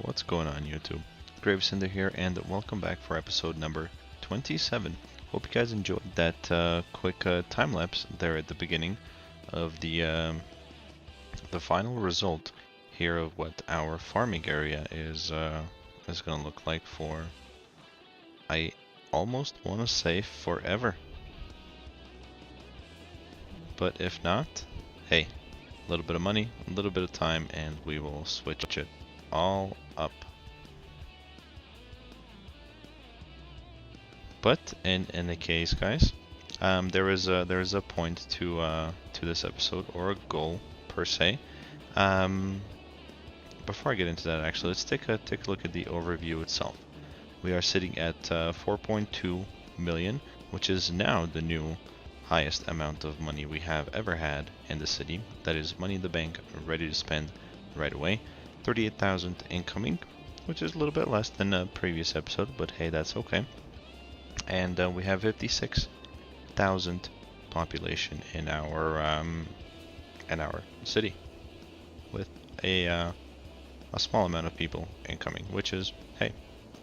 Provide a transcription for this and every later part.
What's going on, YouTube? GraveCinder here, and welcome back for episode number 27. Hope you guys enjoyed that quick time lapse there at the beginning of the final result here of what our farming area is going to look like for, I almost want to say, forever. But if not, hey, a little bit of money, a little bit of time, and we will switch it all up. But in any case, guys, there is a point to this episode, or a goal per se. Before I get into that, actually, let's take a look at the overview itself. We are sitting at 4.2 million, which is now the new highest amount of money we have ever had in the city. That is money in the bank, ready to spend right away. 38,000 incoming, which is a little bit less than a previous episode, but hey, that's okay. And we have 56,000 population in our city, with a small amount of people incoming, which is, hey,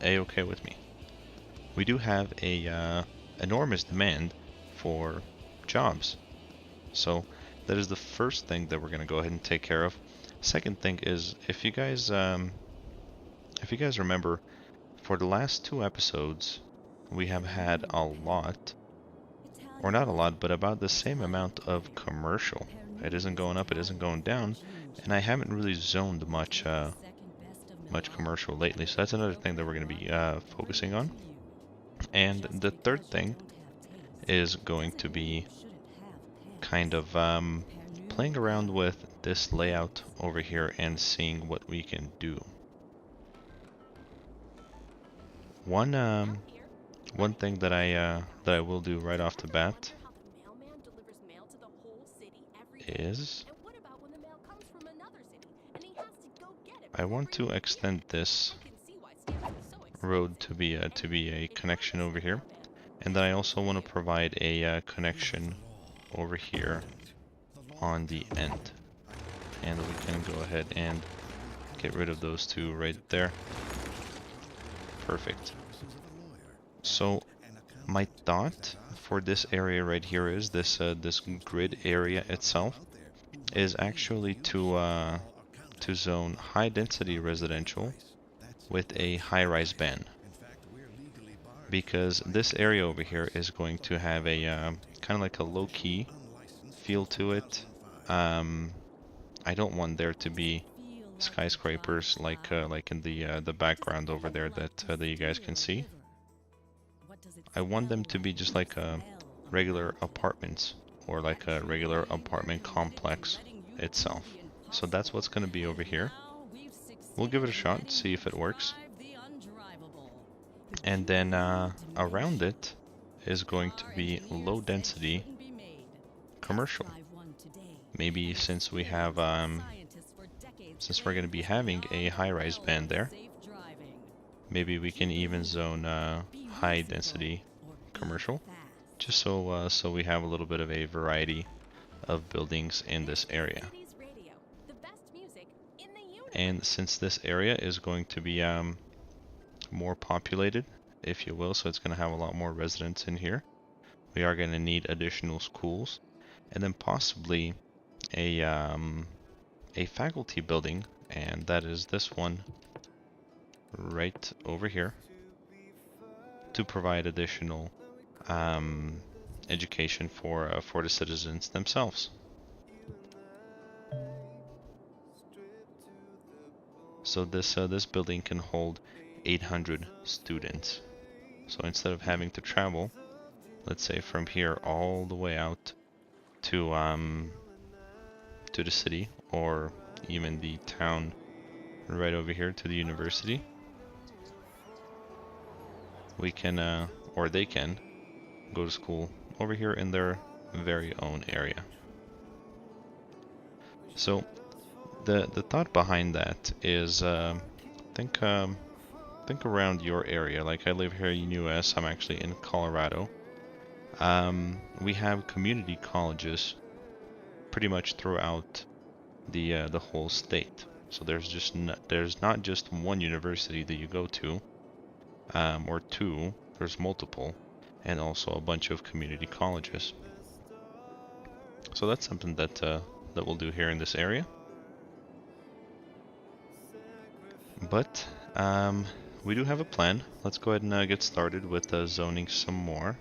a-okay with me. We do have a enormous demand for jobs, so that is the first thing that we're going to go ahead and take care of. Second thing is, if you guys remember, for the last two episodes we have had a lot, or not a lot, but about the same amount of commercial. It isn't going up, it isn't going down, and I haven't really zoned much commercial lately, so that's another thing that we're going to be focusing on. And the third thing is going to be kind of playing around with this layout over here and seeing what we can do. One thing that I will do right off the bat is I want to extend this road to be a connection over here, and then I also want to provide a connection over here on the end, and we can go ahead and get rid of those two right there. Perfect. So my thought for this area right here is this grid area itself is actually to zone high density residential with a high-rise ban, because this area over here is going to have a kind of like a low-key feel to it. I don't want there to be skyscrapers like in the background over there that you guys can see. I want them to be just like regular apartments, or like a regular apartment complex itself. So that's what's going to be over here. We'll give it a shot, see if it works. And then around it is going to be low density commercial. Maybe since we have since we're going to be having a high-rise band there, maybe we can even zone high density commercial, just so we have a little bit of a variety of buildings in this area. And since this area is going to be more populated, if you will, so it's going to have a lot more residents in here, we are going to need additional schools, and then possibly a faculty building, and that is this one right over here, to provide additional education for the citizens themselves. So this building can hold 800 students. So instead of having to travel, let's say from here all the way out to the city, or even the town right over here to the university, we can or they can go to school over here in their very own area. So the thought behind that is think around your area. Like, I live here in US, I'm actually in Colorado. We have community colleges pretty much throughout the whole state. So there's not just one university that you go to, or two. There's multiple, and also a bunch of community colleges. So that's something that that we'll do here in this area. But we do have a plan. Let's go ahead and get started with zoning some more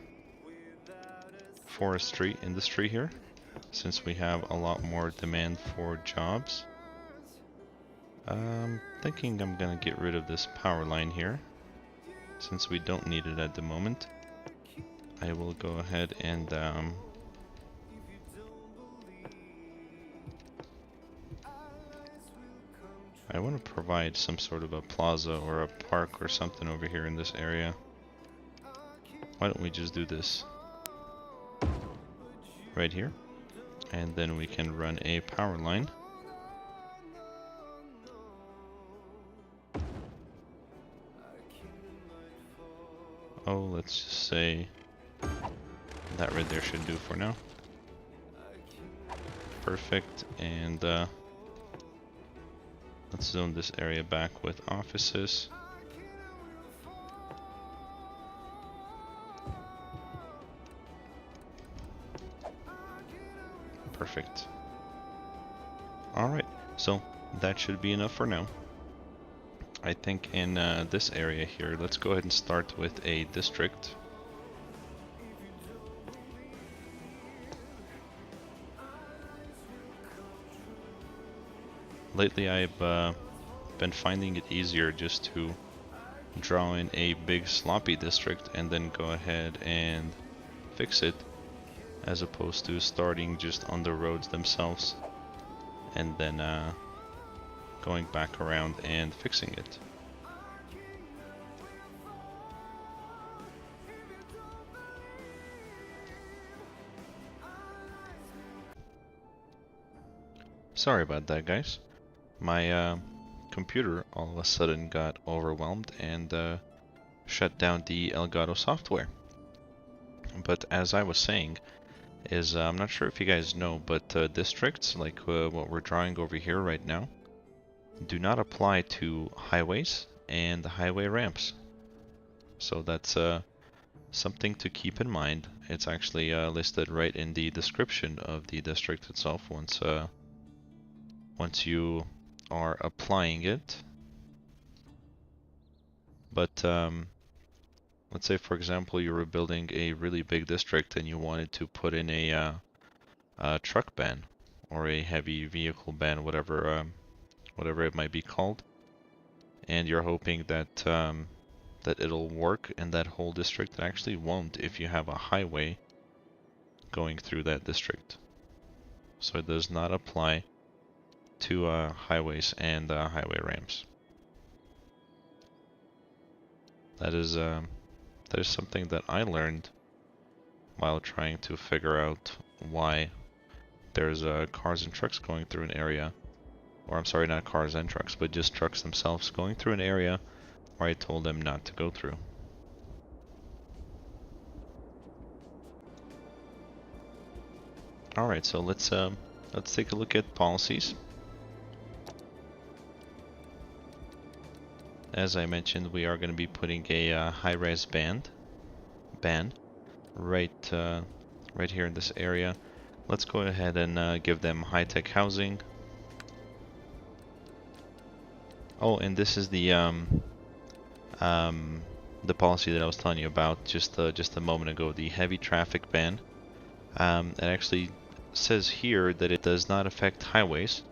forestry industry here, since we have a lot more demand for jobs. Thinking I'm gonna get rid of this power line here, since we don't need it at the moment. I will go ahead and I want to provide some sort of a plaza or a park or something over here in this area. Why don't we just do this right here, and then we can run a power line. Oh, let's just say that right there should do for now. Perfect, and let's zone this area back with offices. Perfect. Alright, so that should be enough for now. I think in this area here, let's go ahead and start with a district. Lately I've been finding it easier just to draw in a big sloppy district and then go ahead and fix it, as opposed to starting just on the roads themselves and then going back around and fixing it. Sorry about that, guys. My computer all of a sudden got overwhelmed and shut down the Elgato software. But as I was saying, I'm not sure if you guys know, but districts like what we're drawing over here right now do not apply to highways and highway ramps. So that's something to keep in mind. It's actually listed right in the description of the district itself once you are applying it. But let's say, for example, you were building a really big district and you wanted to put in a truck ban or a heavy vehicle ban, whatever it might be called, and you're hoping that that it'll work in that whole district. It actually won't if you have a highway going through that district. So it does not apply to highways and highway ramps. That is something that I learned while trying to figure out why there's cars and trucks going through an area. Or I'm sorry, not cars and trucks, but just trucks themselves going through an area where I told them not to go through. Alright, so let's take a look at policies. As I mentioned, we are going to be putting a high-res ban right here in this area. Let's go ahead and give them high-tech housing. Oh, and this is the policy that I was telling you about just a moment ago, the heavy traffic ban. It actually says here that it does not affect highways,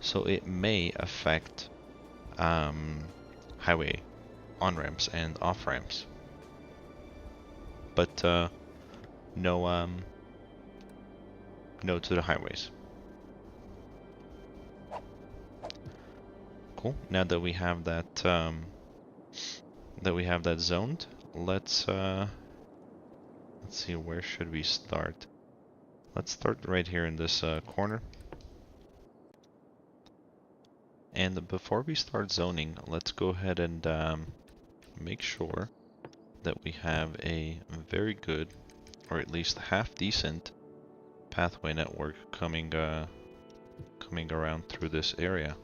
so it may affect highway on-ramps and off-ramps. But no to the highways. Cool. Now that we have that zoned, let's see, where should we start? Let's start right here in this corner. And before we start zoning, let's go ahead and make sure that we have a very good, or at least half decent, pathway network coming around through this area.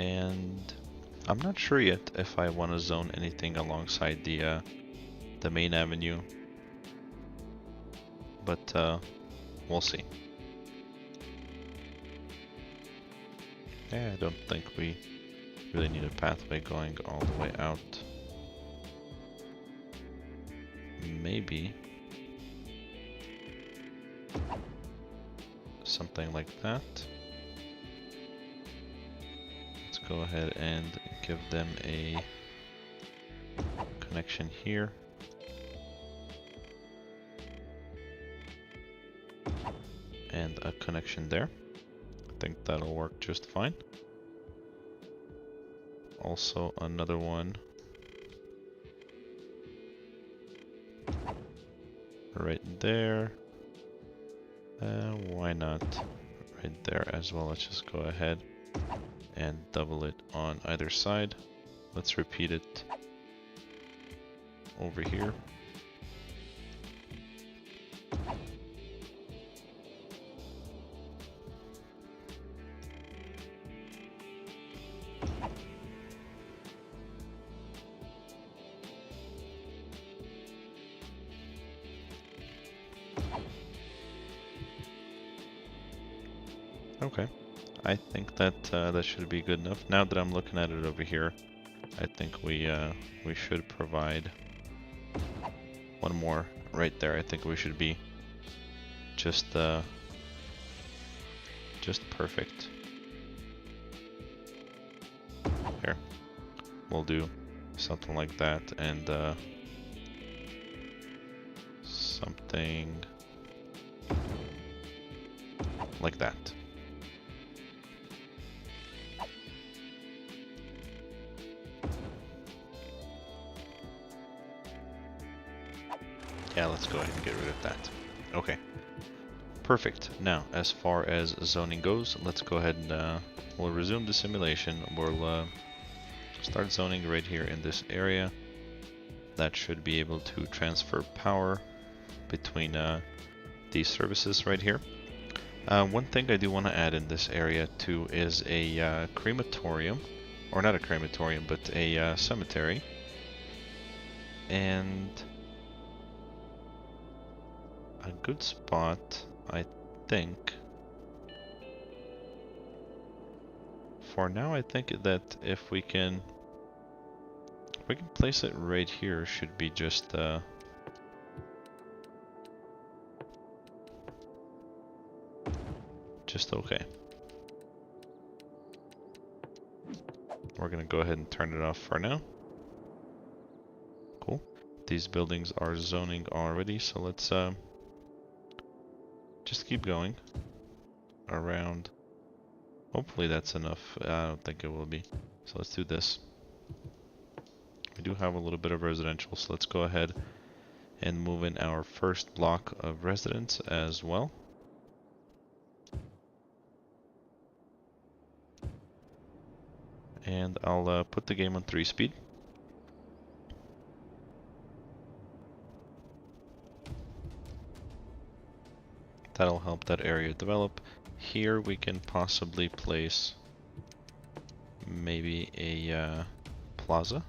And I'm not sure yet if I want to zone anything alongside the main avenue, but we'll see. Yeah, I don't think we really need a pathway going all the way out. Maybe something like that. Let's go ahead and give them a connection here. And a connection there. I think that'll work just fine. Also another one right there. Why not right there as well? Let's just go ahead and double it on either side. Let's repeat it over here. Okay, I think that that should be good enough. Now that I'm looking at it over here, I think we should provide one more right there. I think we should be just perfect. Here, we'll do something like that, and something like that. Yeah, let's go ahead and get rid of that. Okay, perfect. Now, as far as zoning goes, let's go ahead and we'll resume the simulation. We'll start zoning right here in this area. That should be able to transfer power between these services right here. One thing I do want to add in this area too is a crematorium, or not a crematorium, but a cemetery. And a good spot, I think. For now, I think that if we can place it right here, should be just okay. We're gonna go ahead and turn it off for now. Cool. These buildings are zoning already, so let's just keep going around. Hopefully that's enough. I don't think it will be. So let's do this. We do have a little bit of residential, so let's go ahead and move in our first block of residents as well. And I'll put the game on 3-speed. That'll help that area develop. Here we can possibly place maybe a plaza.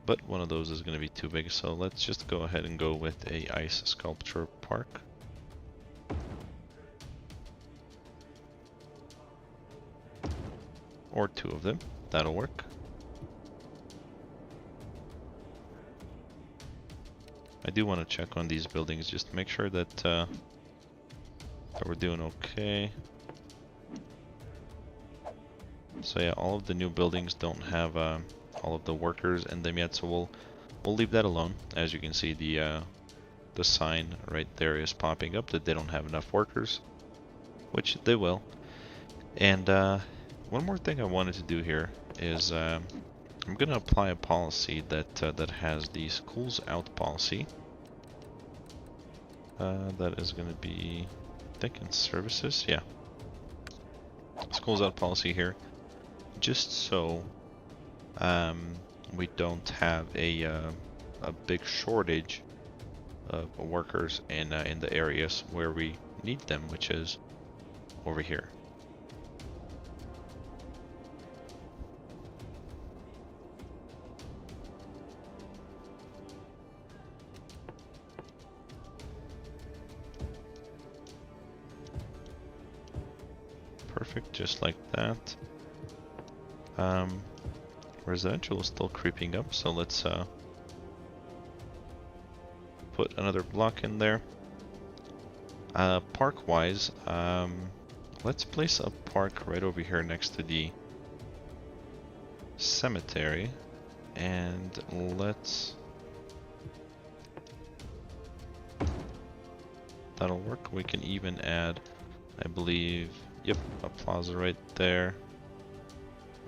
But one of those is going to be too big, so let's just go ahead and go with a ice sculpture park. Or 2 of them, that'll work. I do want to check on these buildings just to make sure that, that we're doing okay. So yeah, all of the new buildings don't have all of the workers in them yet, so we'll leave that alone. As you can see, the sign right there is popping up that they don't have enough workers, which they will. And one more thing I wanted to do here is I'm going to apply a policy that that has the schools out policy. That is going to be, I think, in services. Yeah, schools out policy here, just so we don't have a big shortage of workers in the areas where we need them, which is over here. Perfect, just like that. Residential is still creeping up, so let's put another block in there. Park-wise, let's place a park right over here next to the cemetery, and let's... That'll work. We can even add, I believe, yep, a plaza right there.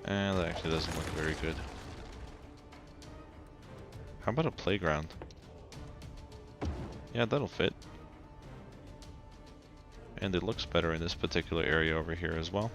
And that actually doesn't look very good. How about a playground? Yeah, that'll fit. And it looks better in this particular area over here as well.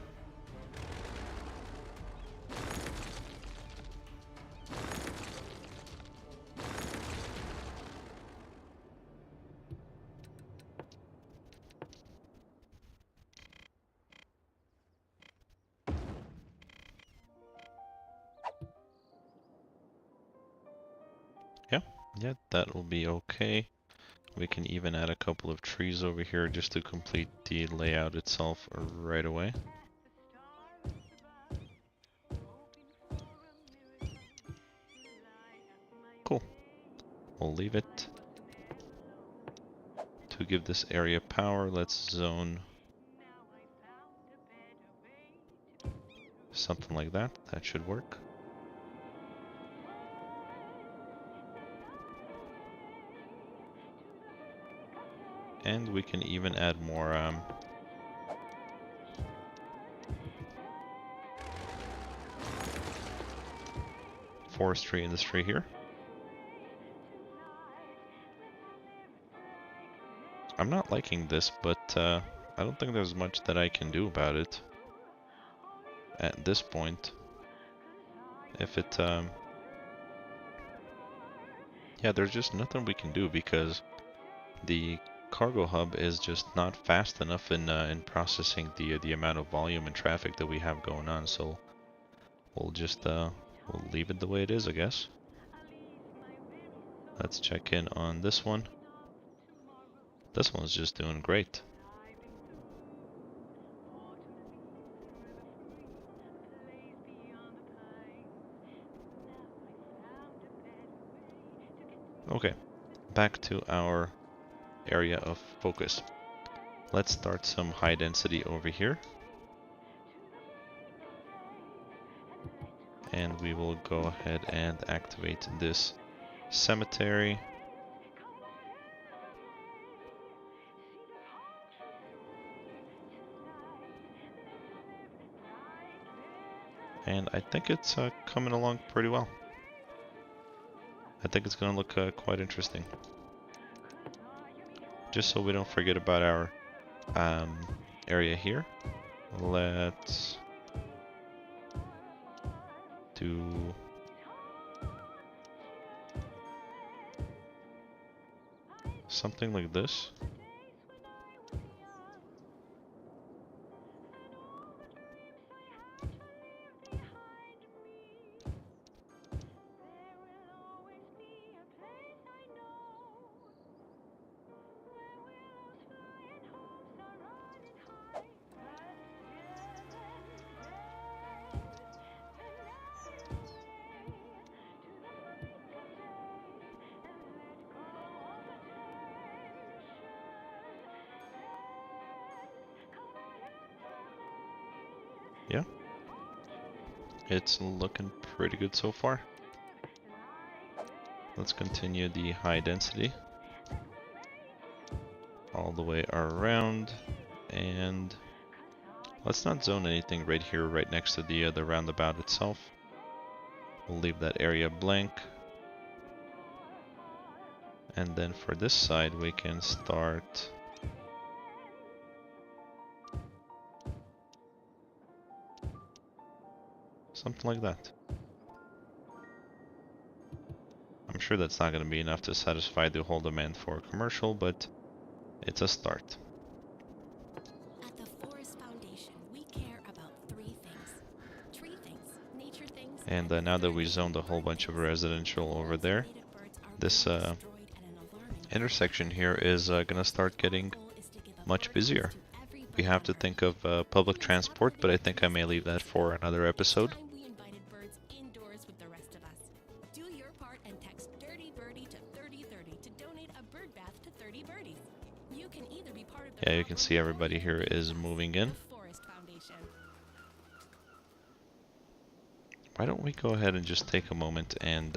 Yeah, that will be okay. We can even add a couple of trees over here just to complete the layout itself right away. Cool. We'll leave it. To give this area power, let's zone something like that. That should work. And we can even add more forestry industry here. I'm not liking this, but I don't think there's much that I can do about it at this point. If it, yeah, there's just nothing we can do because the cargo hub is just not fast enough in processing the amount of volume and traffic that we have going on. So we'll just we'll leave it the way it is, I guess. Let's check in on this one. This one's just doing great. Okay, back to our area of focus. Let's start some high density over here. And we will go ahead and activate this cemetery. And I think it's coming along pretty well. I think it's going to look quite interesting. Just so we don't forget about our area here, let's do something like this. Yeah, it's looking pretty good so far. Let's continue the high density all the way around, and let's not zone anything right here, right next to the roundabout itself. We'll leave that area blank. And then for this side, we can start something like that. I'm sure that's not going to be enough to satisfy the whole demand for commercial, but it's a start. And now that we zoned a whole bunch of residential over there, this intersection here is gonna start getting much busier. We have to think of public transport, but I think I may leave that for another episode. Yeah, you can see everybody here is moving in. Why don't we go ahead and just take a moment and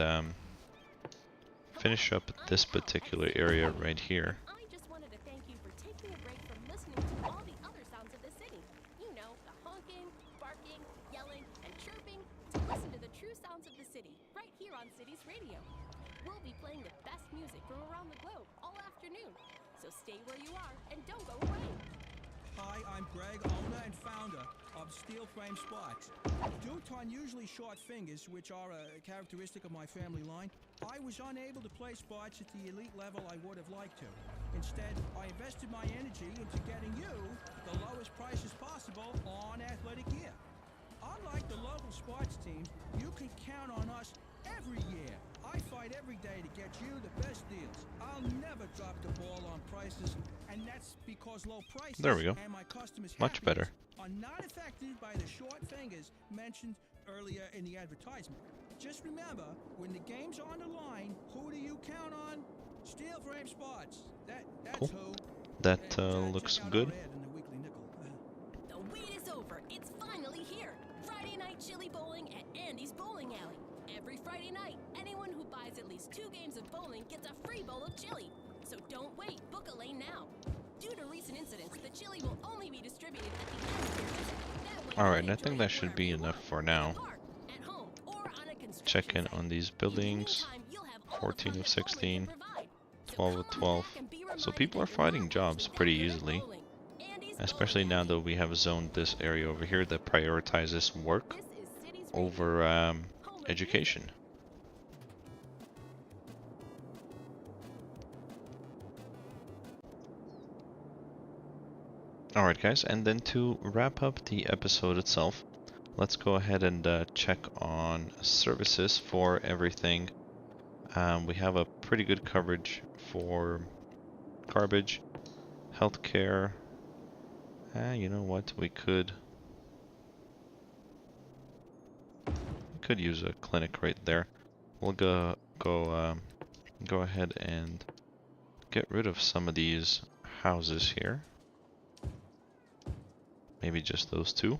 finish up this particular area right here. I just wanted to thank you for taking a break from listening to all the other sounds of the city. You know, the honking, barking, yelling, and chirping, to listen to the true sounds of the city, right here on Cities Radio. We'll be playing the best music from around the globe all afternoon. So stay where you are and don't go away. Hi, I'm Greg, owner and founder of Steel Frame Spots. Due to unusually short fingers, which are a characteristic of my family line, I was unable to play spots at the elite level I would have liked to. Instead, I invested my energy into getting you the lowest prices possible on athletic gear. Unlike the local sports teams, you can count on us every year. I fight every day to get you the best deals. I'll never drop the ball on prices, and that's because low prices There we go. and my customers' Much better. are not affected by the short fingers mentioned earlier in the advertisement. Just remember, when the game's on the line, who do you count on? Steel Frame Spots. That's Cool. who. That And, looks check out good. our ad in the Weekly Nickel. The wait is over. It's finally here. Friday night chili bowling at Andy's Bowling Alley. Every Friday night, anyone who buys at least 2 games of bowling gets a free bowl of chili. So don't wait. Book a lane now. Due to recent incidents, the chili will only be distributed at the end of your visit. That way you Alright, can I think enjoy that it should be wherever you enough are, for in now. the park, at home, or on a construction Check in site. on these In the buildings. meantime, you'll have all the 14 fun of that bowling 16, can provide. So 12 come of on 12. back and be So reminded people are that you're finding not jobs that pretty good at easily. bowling. Andy's Especially Bowling now Alley. that we have zoned this area over here that prioritizes work This is Cities Radio, over home of education. music. Alright guys, and then to wrap up the episode itself, let's go ahead and check on services for everything. We have a pretty good coverage for garbage, healthcare. You know what? We could use a clinic right there. We'll go ahead and get rid of some of these houses here. Maybe just those two.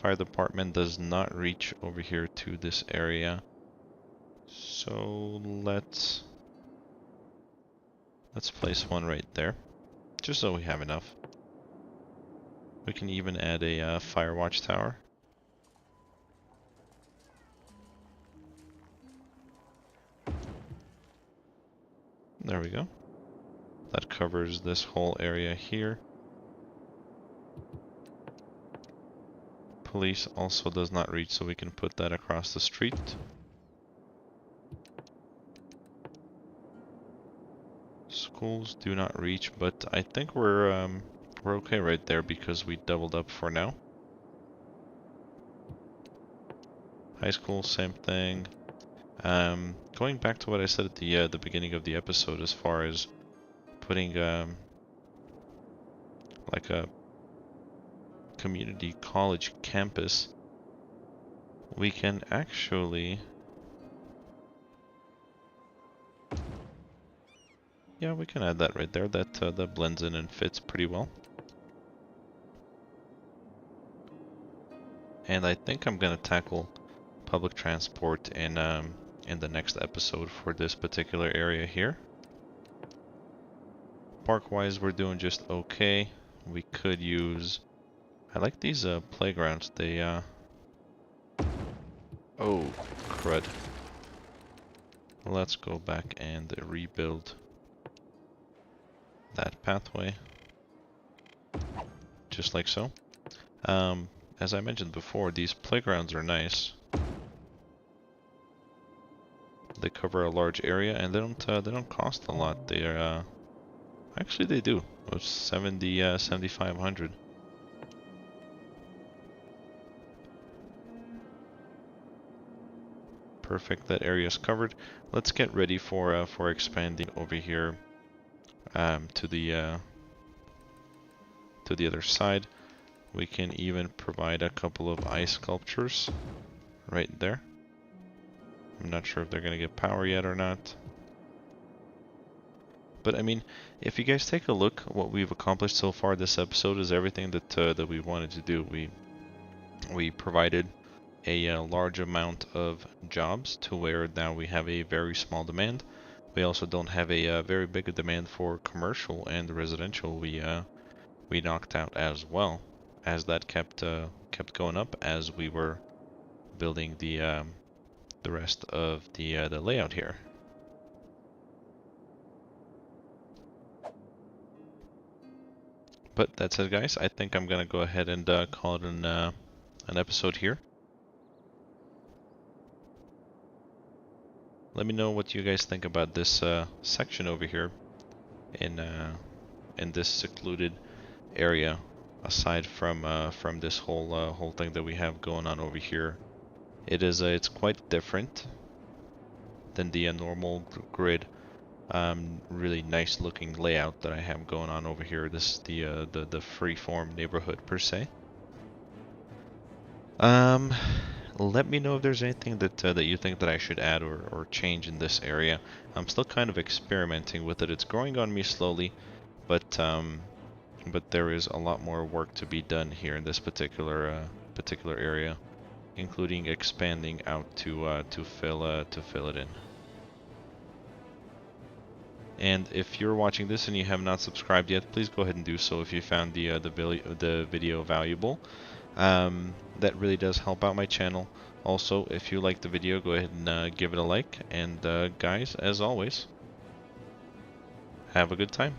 Fire department does not reach over here to this area. So let's place one right there, just so we have enough. We can even add a fire watch tower. There we go. That covers this whole area here. Police also does not reach, so we can put that across the street. Schools do not reach, but I think we're okay right there because we doubled up for now. High school, same thing. Going back to what I said at the beginning of the episode, as far as putting like a community college campus, we can actually, yeah, we can add that right there. That blends in and fits pretty well. And I think I'm gonna tackle public transport in the next episode for this particular area here. Park-wise, we're doing just okay. We could use, I like these playgrounds. They oh crud. Let's go back and rebuild that pathway, just like so. As I mentioned before, these playgrounds are nice. They cover a large area and they don't cost a lot. They are actually they do. It's 7,500. Perfect, that area is covered. Let's get ready for expanding over here to the other side. We can even provide a couple of ice sculptures right there. I'm not sure if they're gonna get power yet or not. But I mean, if you guys take a look, what we've accomplished so far this episode is everything that we wanted to do. We provided a large amount of jobs to where now we have a very small demand. We also don't have a very big demand for commercial and residential. We knocked out as well, as that kept going up as we were building the rest of the layout here. But that's it, guys. I think I'm gonna go ahead and call it an episode here. Let me know what you guys think about this section over here in this secluded area, aside from this whole thing that we have going on over here. It's quite different than the normal grid. Really nice looking layout that I have going on over here. This is the freeform neighborhood per se. Let me know if there's anything that you think that I should add or change in this area. I'm still kind of experimenting with it. It's growing on me slowly, but there is a lot more work to be done here in this particular area, including expanding out to fill it in. And if you're watching this and you have not subscribed yet, please go ahead and do so if you found the video valuable. That really does help out my channel. Also, if you like the video, go ahead and give it a like. And guys, as always, have a good time.